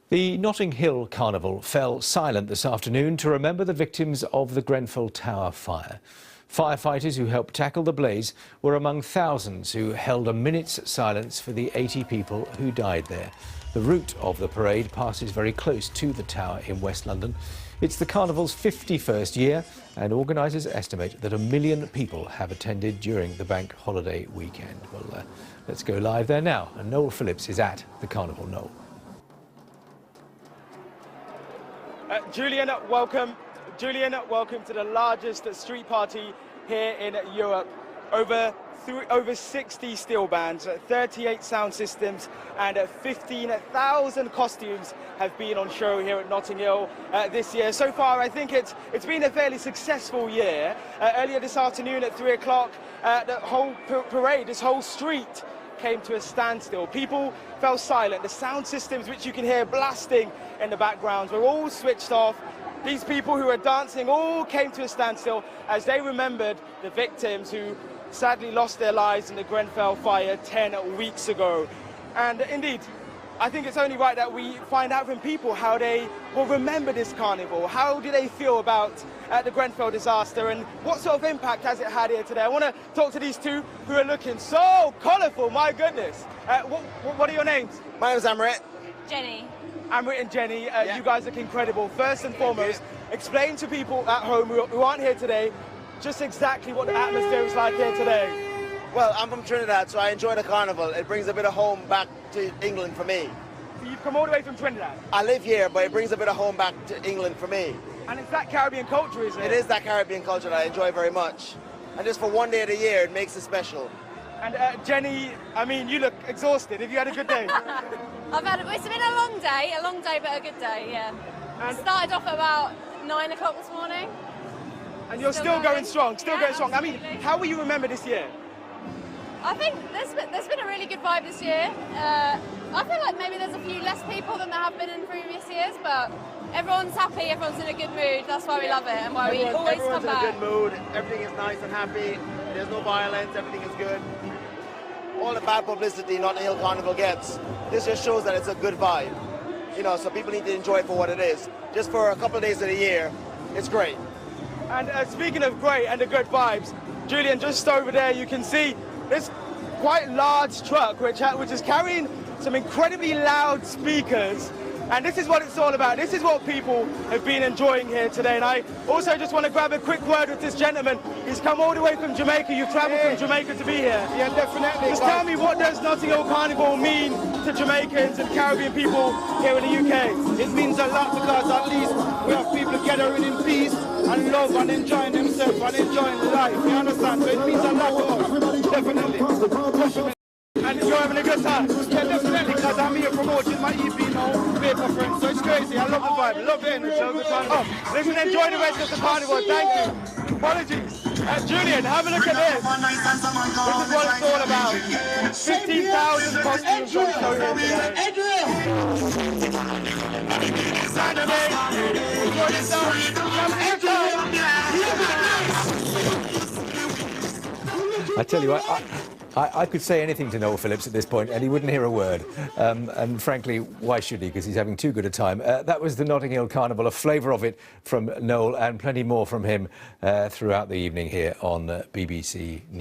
The Notting Hill Carnival fell silent this afternoon to remember the victims of the Grenfell Tower fire. Firefighters who helped tackle the blaze were among thousands who held a minute's silence for the 80 people who died there. The route of the parade passes very close to the tower in West London. It's the Carnival's 51st year, and organisers estimate that 1 million people have attended during the bank holiday weekend. Well, let's go live there now, and Noel Phillips is at the Carnival. Noel. Julian, welcome. Julian, welcome to the largest street party here in Europe. Over 60 steel bands, 38 sound systems and 15,000 costumes have been on show here at Notting Hill this year. So far, I think it's been a fairly successful year. Earlier this afternoon at 3 o'clock, the whole parade, this whole street, came to a standstill. People fell silent. The sound systems, which you can hear blasting in the background, were all switched off. These people who were dancing all came to a standstill as they remembered the victims who sadly lost their lives in the Grenfell fire 10 weeks ago. And indeed, I think it's only right that we find out from people how they will remember this carnival. How do they feel about the Grenfell disaster, and what sort of impact has it had here today? I want to talk to these two who are looking so colourful, my goodness. What are your names? My name's Amrit. Jenny. Amrit and Jenny, you guys look incredible. First and foremost, explain to people at home who aren't here today just exactly what the atmosphere is like here today. Well, I'm from Trinidad, so I enjoy the carnival. It brings a bit of home back to England for me. So you've come all the way from Trinidad? I live here, but it brings a bit of home back to England for me. And it's that Caribbean culture, isn't it? It is that Caribbean culture that I enjoy very much. And just for one day of the year, it makes it special. And Jenny, I mean, you look exhausted. Have you had a good day? It's been a long day, but a good day, yeah. And started off at about 9 o'clock this morning. And you're still going strong, going strong. Absolutely. I mean, how will you remember this year? I think there's been a really good vibe this year. I feel like maybe there's a few less people than there have been in previous years, but everyone's happy, everyone's in a good mood. That's why we love it and why we always come back. Everyone's in a good mood, everything is nice and happy, there's no violence, everything is good. All the bad publicity Notting Hill Carnival gets, this just shows that it's a good vibe. You know, so people need to enjoy it for what it is. Just for a couple of days of the year, it's great. And speaking of great and the good vibes, Julian, just over there you can see this quite large truck which is carrying some incredibly loud speakers, and this is what it's all about. This is what people have been enjoying here today. And I also just want to grab a quick word with this gentleman. He's come all the way from Jamaica. You've travelled from Jamaica to be here. Yeah, definitely. Just tell me, what does Notting Hill Carnival mean to Jamaicans and Caribbean people here in the UK? It means a lot because at least we have people gathering in peace and love and enjoying themselves and enjoying life. You understand? So it means a lot to us. Definitely. And you're having a good time? Yeah, definitely, because I'm here promoting my EP now, Paper Friends. So it's crazy. I love the vibe, love the energy of the carnival. Oh, listen, enjoy the rest of the carnival. Thank you. Apologies. Julian, have a look at this. This is what it's all about. 15,000 costumes on show here today. Saturday, enjoy yourself. Come I tell you what, I could say anything to Noel Phillips at this point and he wouldn't hear a word. And frankly, why should he? Because he's having too good a time. That was the Notting Hill Carnival, a flavour of it from Noel, and plenty more from him throughout the evening here on BBC News.